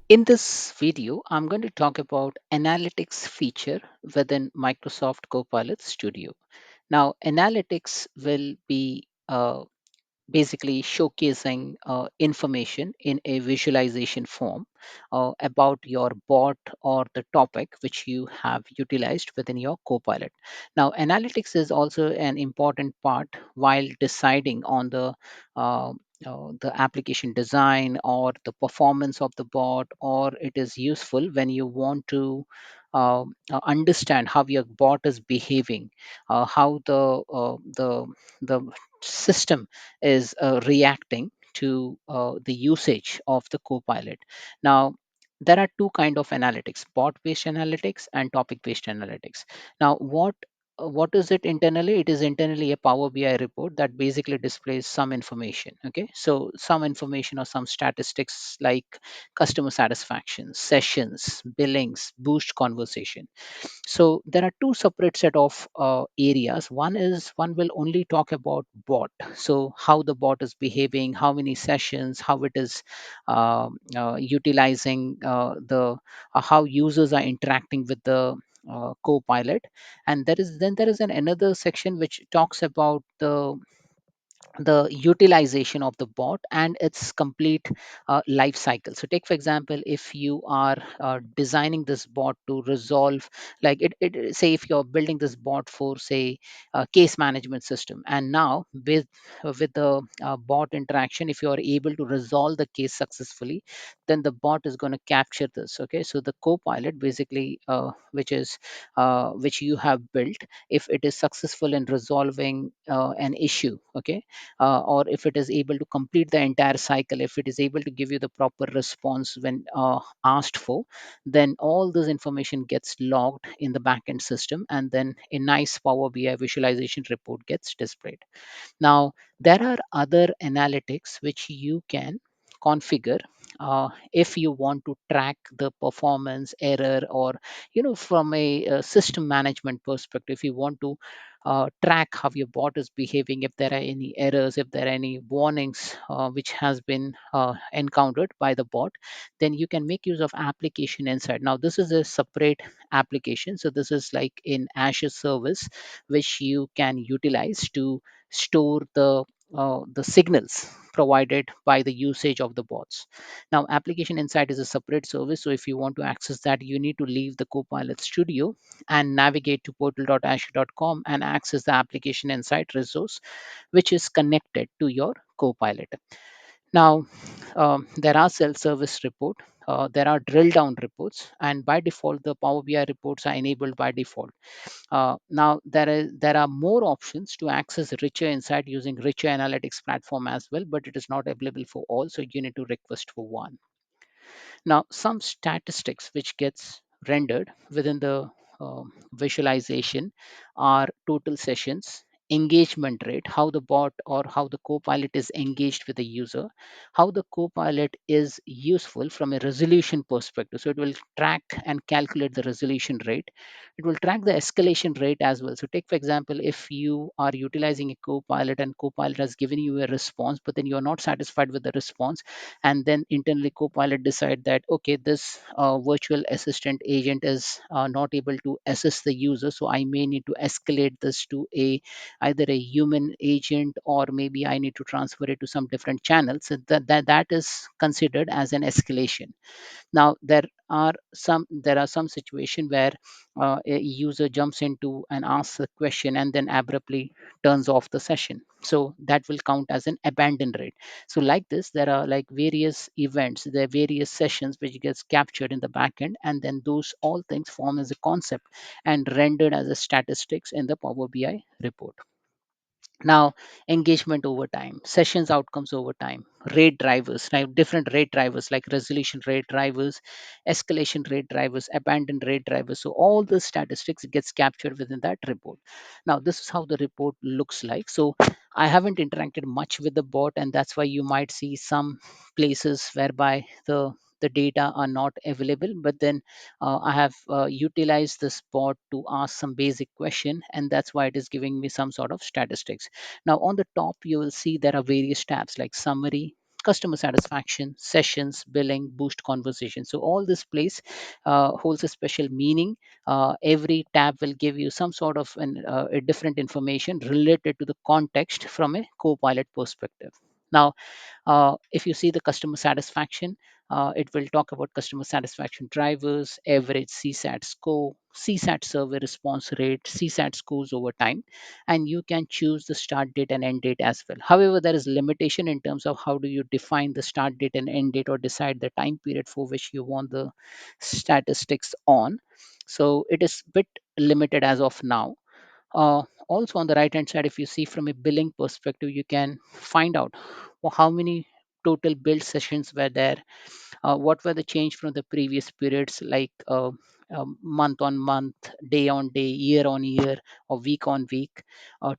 In this video, I'm going to talk about analytics feature within Microsoft Copilot Studio. Now, analytics will be basically showcasing information in a visualization form about your bot or the topic which you have utilized within your Copilot. Now, analytics is also an important part while deciding on uh, the application design or the performance of the bot, or it is useful when you want to understand how your bot is behaving, how the system is reacting to the usage of the copilot. Now, there are two kind of analytics: bot based analytics and topic based analytics. Now, what is it internally? It is internally a Power BI report that basically displays some information. Okay, so some information or some statistics like customer satisfaction, sessions, billings, boost conversation. So there are two separate set of areas. One will only talk about bot, so how the bot is behaving, how many sessions, how it is utilizing the how users are interacting with the co-pilot. And there is another section which talks about the utilization of the bot and its complete life cycle. So take for example, if you are designing this bot to resolve, like say if you're building this bot for say a case management system, and now with the bot interaction, if you are able to resolve the case successfully, then the bot is going to capture this. Okay, so the co-pilot basically which you have built, if it is successful in resolving an issue, okay, or if it is able to complete the entire cycle, if it is able to give you the proper response when asked for, then all this information gets logged in the backend system, and then a nice Power BI visualization report gets displayed. Now, there are other analytics which you can configure if you want to track the performance error, or from a system management perspective, if you want to track how your bot is behaving, if there are any errors, if there are any warnings which has been encountered by the bot, then you can make use of application insight. Now, this is a separate application, so this is like in Azure service which you can utilize to store the signals provided by the usage of the bots. Now, application insight is a separate service, so if you want to access that, you need to leave the Copilot Studio and navigate to portal.azure.com and access the application insight resource, which is connected to your Copilot. Now, there are self-service report, there are drill down reports, and by default the Power BI reports are enabled by default. Now there are more options to access richer insight using richer analytics platform as well, but it is not available for all, so you need to request for one. Now, some statistics which gets rendered within the visualization are total sessions, engagement rate, how the bot or how the co-pilot is engaged with the user, how the co-pilot is useful from a resolution perspective. So it will track and calculate the resolution rate. It will track the escalation rate as well. So take for example, if you are utilizing a co-pilot and co-pilot has given you a response, but then you're not satisfied with the response, and then internally copilot decide that okay, this virtual assistant agent is not able to assist the user, so I may need to escalate this to a either a human agent, or maybe I need to transfer it to some different channels. So that is considered as an escalation. Now, there are some situation where a user jumps into and asks a question and then abruptly turns off the session, so that will count as an abandon rate. So like this, there are like various events, there are various sessions which gets captured in the backend, and then those all things form as a concept and rendered as a statistics in the Power BI report. Now, engagement over time, sessions outcomes over time, rate drivers, now different rate drivers like resolution rate drivers, escalation rate drivers, abandon rate drivers. So all the statistics gets captured within that report. Now, this is how the report looks like. So I haven't interacted much with the bot, and that's why you might see some places whereby the data are not available, but then I have utilized this bot to ask some basic question, and that's why it is giving me some sort of statistics. Now, on the top, you will see there are various tabs like summary, customer satisfaction, sessions, billing, boost conversation. So all this place holds a special meaning. Every tab will give you some sort of a different information related to the context from a Copilot perspective. Now, if you see the customer satisfaction, it will talk about customer satisfaction drivers, average CSAT score, CSAT survey response rate, CSAT scores over time, and you can choose the start date and end date as well. However, there is limitation in terms of how do you define the start date and end date or decide the time period for which you want the statistics on. So it is bit limited as of now. Also, on the right hand side, if you see from a billing perspective, you can find out how many total build sessions were there, what were the change from the previous periods, like month on month, day on day, year on year, or week on week,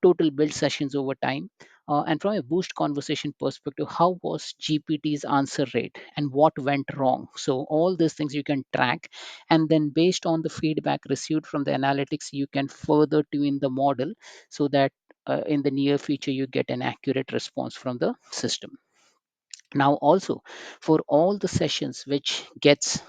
total build sessions over time. And from a boost conversation perspective, how was GPT's answer rate and what went wrong? So all these things you can track, and then based on the feedback received from the analytics, you can further tune the model so that in the near future you get an accurate response from the system. Now also, for all the sessions which gets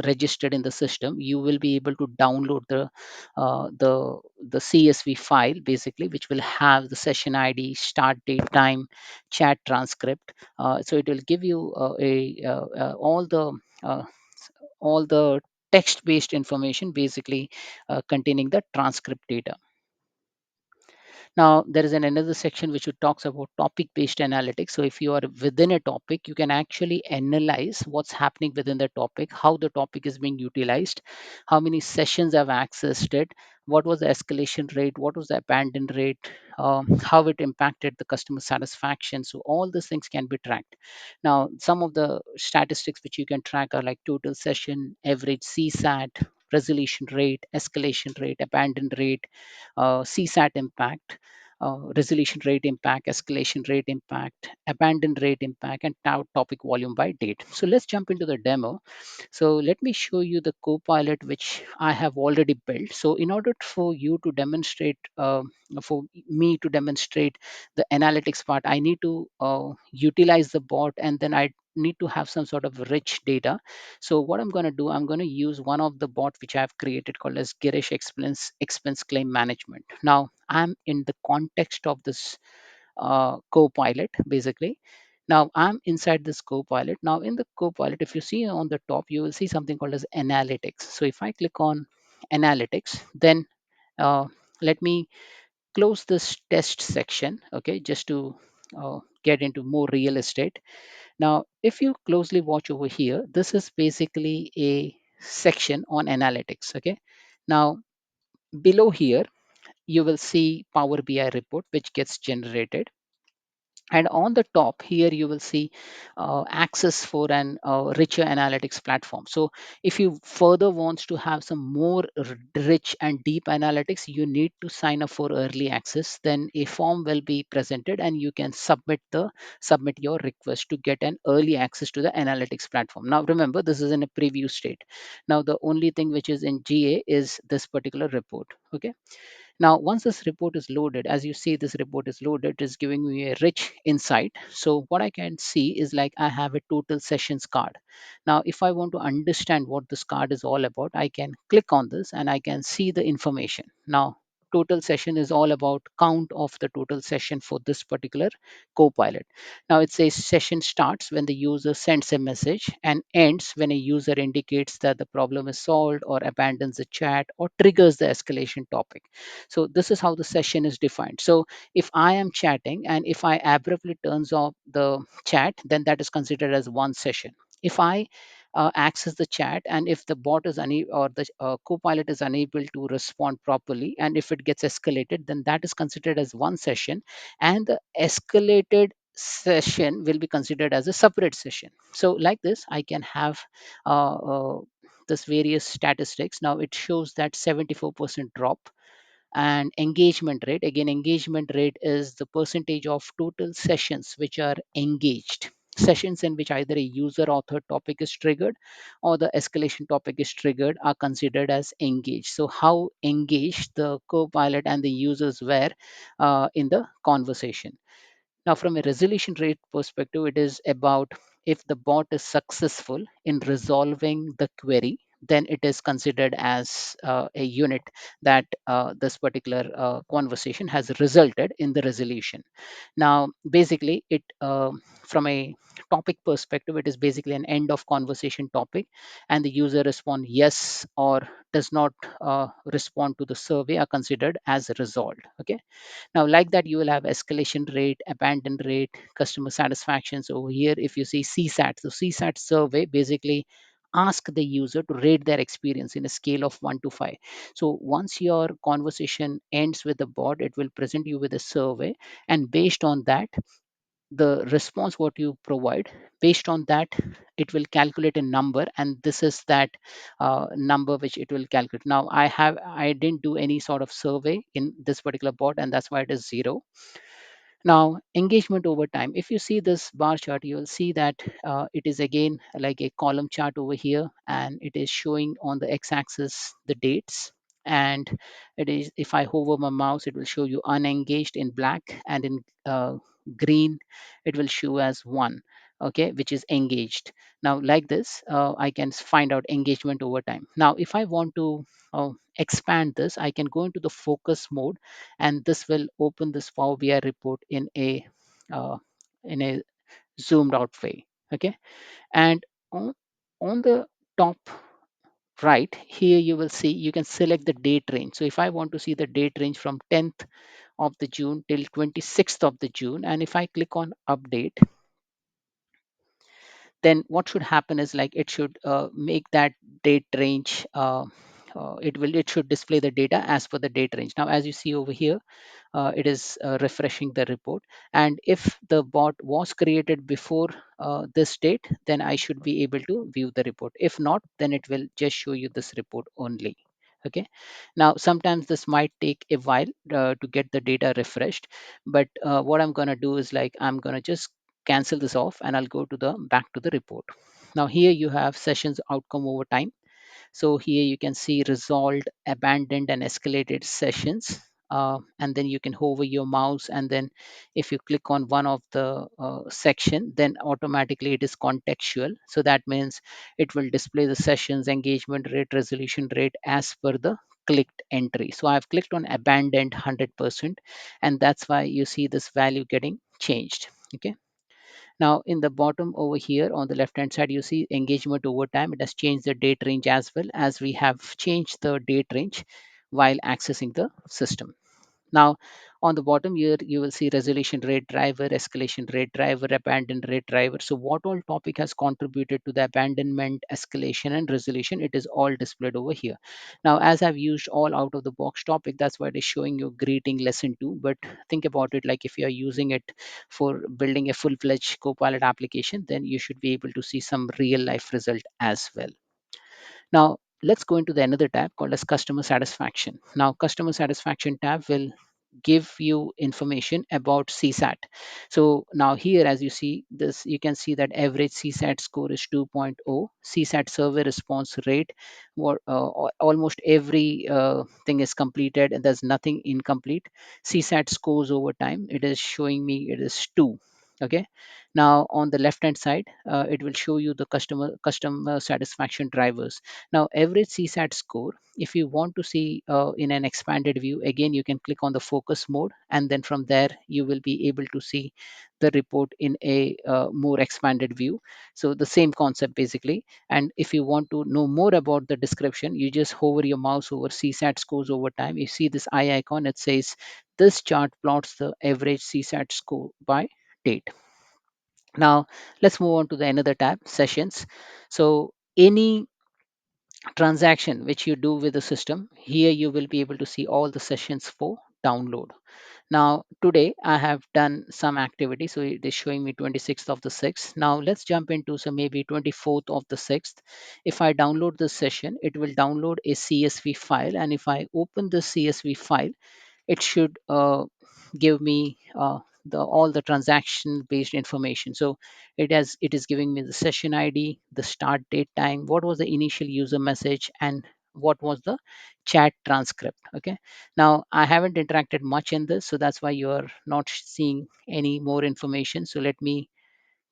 registered in the system, you will be able to download the CSV file, basically, which will have the session ID, start date, time, chat transcript. So it will give you uh, all the text based information, basically containing the transcript data. Now, there is another section which talks about topic based analytics. So, if you are within a topic, you can actually analyze what's happening within the topic, how the topic is being utilized, how many sessions have accessed it, what was the escalation rate, what was the abandon rate, how it impacted the customer satisfaction. So, all these things can be tracked. Now, some of the statistics which you can track are like total session, average CSAT, resolution rate, escalation rate, abandon rate, CSAT impact, resolution rate impact, escalation rate impact, abandon rate impact, and topic volume by date. So let's jump into the demo. So let me show you the Copilot which I have already built. So in order for you to demonstrate, for me to demonstrate the analytics part, I need to utilize the bot, and then I need to have some sort of rich data. So what I'm going to do, I'm going to use one of the bot which I've created called as Girish Expense Claim Management. Now I'm in the context of this Copilot, basically. Now I'm inside this Copilot. Now in the Copilot, if you see on the top, you will see something called as Analytics. So if I click on Analytics, then uh, let me close this test section, okay, just to get into more real estate. Now, if you closely watch over here, this is basically a section on analytics. Okay. Now, below here, you will see Power BI report, which gets generated. And on the top here, you will see access for an richer analytics platform. So if you further wants to have some more rich and deep analytics, you need to sign up for early access. Then a form will be presented and you can submit your request to get an early access to the analytics platform. Now remember, this is in a preview state. Now the only thing which is in GA is this particular report. Okay. Now, once this report is loaded, as you see, this report is loaded, it is giving me a rich insight. So what I can see is like I have a total sessions card. Now, if I want to understand what this card is all about, I can click on this and I can see the information. Now, total session is all about count of the total session for this particular Copilot. Now, it says session starts when the user sends a message and ends when a user indicates that the problem is solved or abandons the chat or triggers the escalation topic. So this is how the session is defined. So if I am chatting and if I abruptly turns off the chat, then that is considered as one session. If I access the chat and if the bot is unable or the Copilot is unable to respond properly, and if it gets escalated, then that is considered as one session, and the escalated session will be considered as a separate session. So like this, I can have uh, uh, this various statistics. Now it shows that 74% drop, and engagement rate, again, engagement rate is the percentage of total sessions which are engaged, sessions in which either a user author topic is triggered or the escalation topic is triggered are considered as engaged. So how engaged the Copilot and the users were in the conversation. Now, from a resolution rate perspective, it is about if the bot is successful in resolving the query, then it is considered as a unit that this particular conversation has resulted in the resolution. Now, basically, it from a topic perspective, it is basically an end of conversation topic, and the user respond yes or does not respond to the survey are considered as resolved. Okay. Now, like that, you will have escalation rate, abandon rate, customer satisfactions over here. If you see CSAT, so CSAT survey basically ask the user to rate their experience in a scale of 1 to 5. So once your conversation ends with the bot, it will present you with a survey, and based on that, the response what you provide, based on that, it will calculate a number, and this is that number which it will calculate. Now, I didn't do any sort of survey in this particular bot, and that's why it is 0. Now, engagement over time. If you see this bar chart, you'll see that it is again like a column chart over here, and it is showing on the x-axis the dates. And it is, if I hover my mouse, it will show you unengaged in black, and in green, it will show as one. Okay, which is engaged. Now, like this, I can find out engagement over time. Now, if I want to expand this, I can go into the focus mode, and this will open this Power BI report uh, in a zoomed out way. Okay, and on, on the top right here, you will see you can select the date range. So if I want to see the date range from 10th of the June till 26th of the June, and if I click on update, then what should happen is like it should make that date range. It should display the data as per the date range. Now, as you see over here, it is refreshing the report, and if the bot was created before this date, then I should be able to view the report. If not, then it will just show you this report only. Okay. Now, sometimes this might take a while to get the data refreshed, but what I'm going to do is like I'm going to just cancel this off, and I'll go to the back to the report. Now, here you have sessions outcome over time. So here you can see resolved, abandoned, and escalated sessions. And then you can hover your mouse, and then if you click on one of the section, then automatically it is contextual. So that means it will display the sessions, engagement rate, resolution rate as per the clicked entry. So I've clicked on abandoned 100%, and that's why you see this value getting changed. Okay. Now, in the bottom over here on the left hand side, you see engagement over time. It has changed the date range as well, as we have changed the date range while accessing the system. Now, on the bottom here, you will see resolution rate driver, escalation rate driver, abandon rate driver. So, what all topic has contributed to the abandonment, escalation, and resolution? It is all displayed over here. Now, as I've used all out of the box topic, that's why it is showing you greeting lesson 2. But think about it, like if you are using it for building a full-fledged Copilot application, then you should be able to see some real life result as well. Now, let's go into the another tab called as customer satisfaction. Now, customer satisfaction tab will give you information about CSAT. So now here, as you see this, you can see that average CSAT score is 2.0. CSAT survey response rate, almost every thing is completed, and there's nothing incomplete. CSAT scores over time, it is showing me it is 2. Okay. Now on the left hand side, it will show you the customer satisfaction drivers. Now, average CSAT score, if you want to see in an expanded view, again, you can click on the focus mode, and then from there, you will be able to see the report in a more expanded view. So, the same concept basically. And if you want to know more about the description, you just hover your mouse over CSAT scores over time. You see this eye icon, it says this chart plots the average CSAT score by date. Now, let's move on to the another tab, sessions. So, any transaction which you do with the system, here you will be able to see all the sessions for download. Now, today I have done some activity, so it is showing me 26th of the 6th. Now let's jump into, so maybe 24th of the 6th. If I download this session, it will download a CSV file, and if I open the CSV file, it should give me the all the transaction based information. So it is giving me the session ID, the start date time, what was the initial user message, and what was the chat transcript. Okay, now I haven't interacted much in this, so that's why you are not seeing any more information. So let me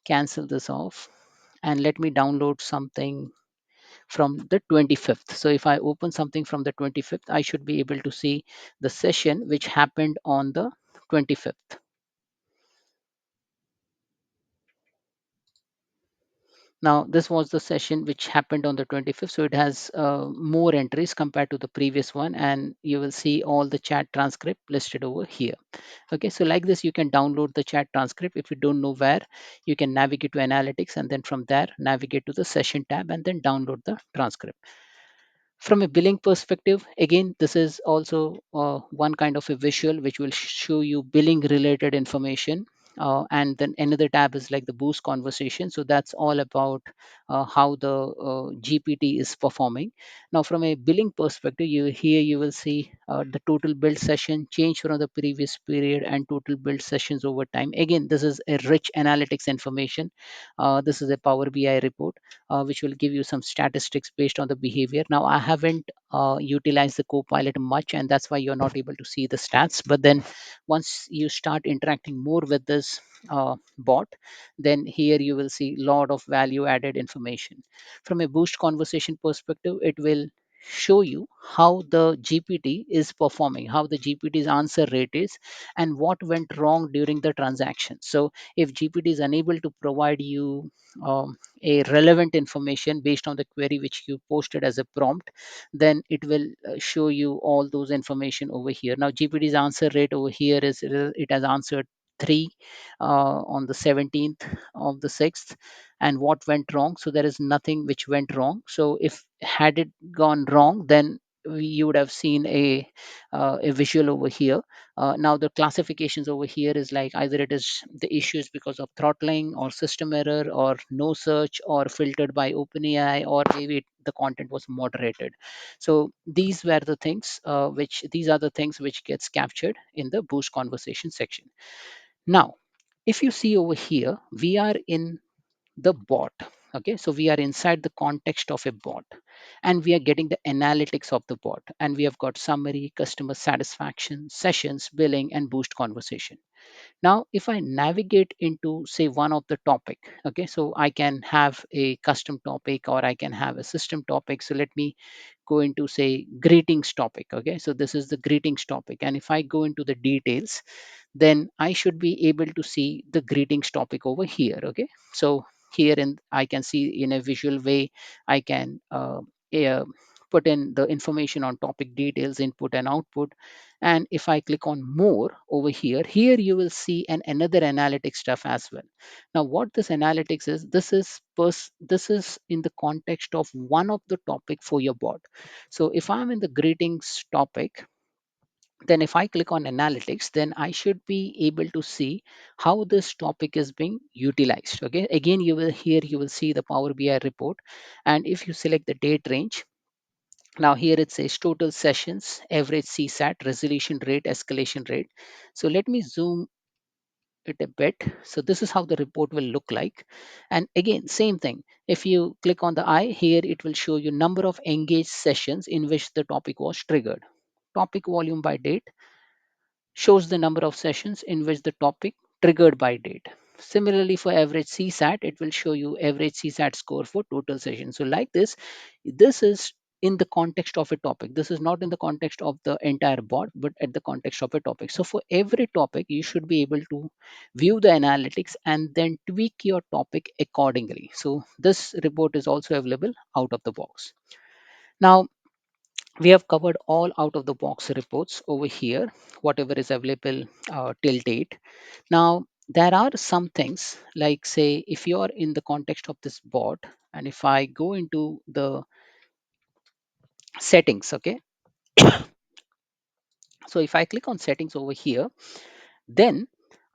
cancel this off and let me download something from the 25th. So if I open something from the 25th, I should be able to see the session which happened on the 25th. Now, this was the session which happened on the 25th. So it has more entries compared to the previous one. And you will see all the chat transcript listed over here. Okay, so like this, you can download the chat transcript. If you don't know where, you can navigate to analytics and then from there, navigate to the session tab and then download the transcript. From a billing perspective, again, this is also one kind of a visual which will show you billing related information. And then another tab is like the boost conversation. So that's all about how the GPT is performing. Now, from a billing perspective, you will see the total build session change from the previous period and total build sessions over time. Again, this is a rich analytics information. This is a Power BI report which will give you some statistics based on the behavior. Now, I haven't utilized the Copilot much, and that's why you're not able to see the stats. But then once you start interacting more with this bot, then here you will see a lot of value added information. From a boost conversation perspective, it will show you how the GPT is performing, how the GPT's answer rate is, and what went wrong during the transaction. So if GPT is unable to provide you a relevant information based on the query which you posted as a prompt, then it will show you all those information over here. Now, GPT's answer rate over here is it has answered 3 on the 17th of the 6th. And what went wrong? So there is nothing which went wrong. So if had it gone wrong, then you would have seen a visual over here. Now the classifications over here is like either it is the issues because of throttling or system error or no search or filtered by OpenAI, or maybe the content was moderated. So these were the things which these are the things which gets captured in the boost conversation section. Now, if you see over here, we are in the bot. Okay, so we are inside the context of a bot and we are getting the analytics of the bot, and we have got summary, customer satisfaction, sessions, billing, and boost conversation. Now, if I navigate into say one of the topic, okay, so I can have a custom topic or I can have a system topic. So let me go into say greetings topic. Okay, so this is the greetings topic, and if I go into the details, then I should be able to see the greetings topic over here. Okay, so here in I can see in a visual way, I can uh, put in the information on topic details, input and output. And if I click on more over here, here you will see another analytics stuff as well. Now what this analytics is, this is in the context of one of the topic for your bot. So if I'm in the greetings topic, then if I click on analytics, then I should be able to see how this topic is being utilized. Okay, again, you will see the Power BI report. And if you select the date range, now here it says total sessions, average CSAT, resolution rate, escalation rate. So let me zoom it a bit. So this is how the report will look like. And again, same thing. If you click on the eye here, it will show you number of engaged sessions in which the topic was triggered. Topic volume by date shows the number of sessions in which the topic triggered by date. Similarly, for average CSAT, it will show you average CSAT score for total sessions. So, like this is in the context of a topic. This is not in the context of the entire bot, but at the context of a topic. So, for every topic, you should be able to view the analytics and then tweak your topic accordingly. So, this report is also available out of the box. Now, we have covered all out of the box reports over here, whatever is available till date. Now there are some things like say if you are in the context of this bot, and if I go into the settings, okay, so if I click on settings over here, then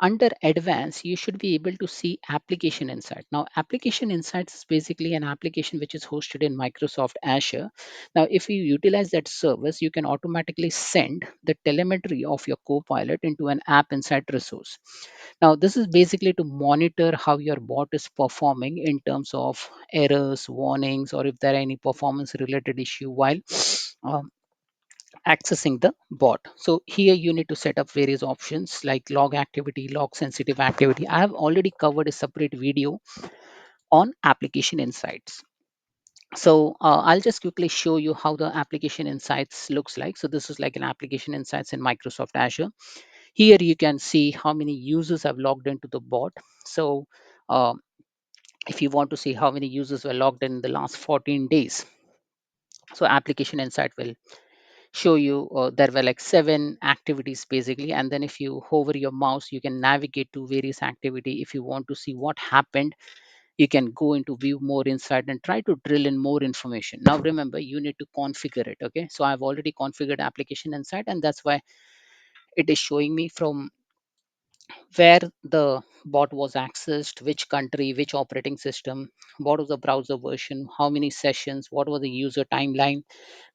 under advanced, you should be able to see application insight. Now, application insights is basically an application which is hosted in Microsoft Azure. Now, if you utilize that service, you can automatically send the telemetry of your Copilot into an app insight resource. Now, this is basically to monitor how your bot is performing in terms of errors, warnings, or if there are any performance related issue while um, accessing the bot. So here you need to set up various options like log activity, log sensitive activity. I have already covered a separate video on application insights. So I'll just quickly show you how the application insights looks like. So this is like an application insights in Microsoft Azure. Here you can see how many users have logged into the bot. So uh, if you want to see how many users were logged in the last 14 days, so application insight will show you there were like 7 activities basically, and then if you hover your mouse you can navigate to various activity. If you want to see what happened, you can go into view more insight and try to drill in more information. Now remember, you need to configure it. Okay, so I've already configured application insight, and that's why it is showing me from where the bot was accessed, which country, which operating system, what was the browser version, how many sessions, what was the user timeline.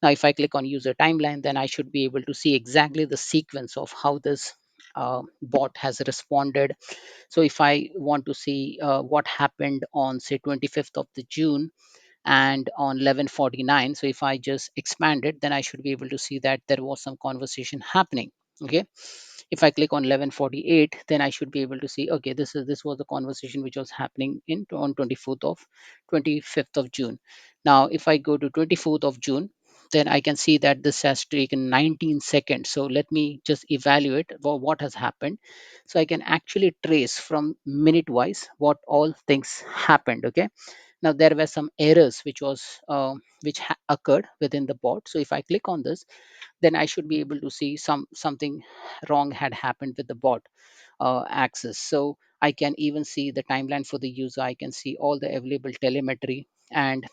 Now, if I click on user timeline, then I should be able to see exactly the sequence of how this bot has responded. So if I want to see what happened on, say, 25th of the June and on 11:49, so if I just expand it, then I should be able to see that there was some conversation happening. Okay, if I click on 11:48, then I should be able to see, okay, this was the conversation which was happening in on 25th of June. Now if I go to 24th of June, then I can see that this has taken 19 seconds. So let me just evaluate what has happened. So I can actually trace from minute wise what all things happened. Okay, now there were some errors which occurred within the bot. So if I click on this, then I should be able to see something wrong had happened with the bot access. So I can even see the timeline for the user. I can see all the available telemetry, and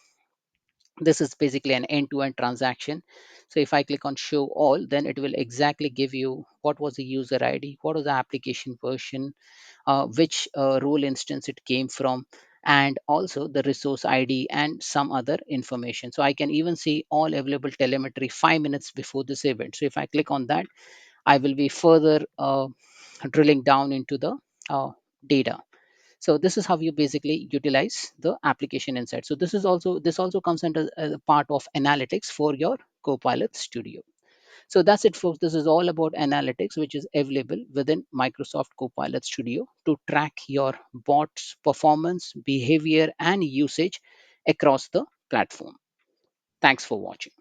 this is basically an end-to-end transaction. So if I click on show all, then it will exactly give you what was the user ID, what was the application version, which role instance it came from, and also the resource ID and some other information. So I can even see all available telemetry 5 minutes before this event. So if I click on that, I will be further drilling down into the data. So this is how you basically utilize the application insight. So this also comes under as a part of analytics for your Copilot Studio. So that's it, folks. This is all about analytics, which is available within Microsoft Copilot Studio to track your bots' performance, behavior, and usage across the platform. Thanks for watching.